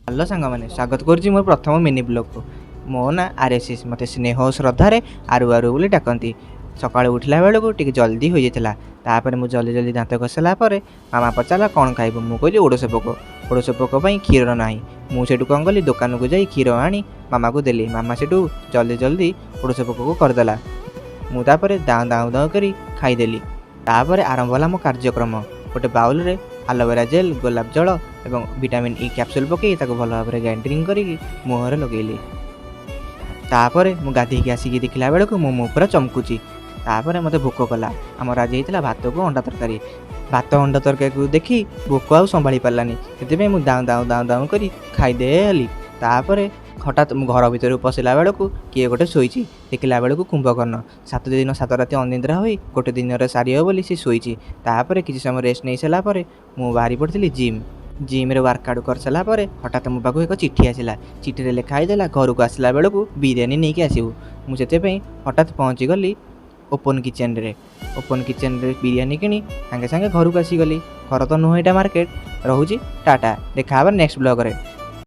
Hello सांगमाने स्वागत करुच्ची मोर प्रथम mini blog को। मो ना आरएसएस मत स्नेह और श्रद्धारे आरु आरु बोली डाकती। सकाळु उठला बेलू टी जल्दी हो जाता। तापर मुझे जल्दी जल्दी दांत घसला मामा पचारा कौन खाइबू मु कहली ओडोश पोक क्षीर ना मुझे कौन कली दुकान को जाई क्षीर आनी मामा को देली। मामा से जल्दी जल्दी ओडोश पोक को करदेला। मुझे दाऊ दाऊ दाऊ कर खाईदेली। तापर आरंभ होला मो कार्यक्रम। गोटे बाउल रे एलोवेरा जेल गोलाप जल और विटामिन ई कैप्सूल पकई भल भाव में ग्राइंडिंग कर मुहर लगेली। तापर मु गाधेकी आसिकी देखला बेलू मो मुँह पूरा चमकुची। तापर मत भोक कला। आमर आज होता भात को अंडा तरकारी। भात अंडा तरकारी को देखी भोक आउ संभाली पारानी से मुझे दाऊ दाऊ दाऊ दाऊ कर खाईदेली। तापर हठात घर भर पशिला बेलू किए गोटे शोची देखला बेलू कुंभकर्ण 7 दिन 7 रात अनिद्रा हो गोटे दिन सारी बोली सी शोची। तापर किसी समय रेस्ट नहीं सारापर मु बाहरी पड़ी जिम रे वर्कआउट कर सारापर हठात मो पाक एक चिठी आसला। चिठी लिखाईदेला घर को आसला बेलू बिरियानी नहीं आसबू। मुझे हठात पहुँची गली ओपन किचेन रे बिरियानी किनी सांगे सांगे घर को आसीगली। घर तो नुह यहाँ मार्केट रोची टाटा देखा नेक्स्ट ब्लॉग रे।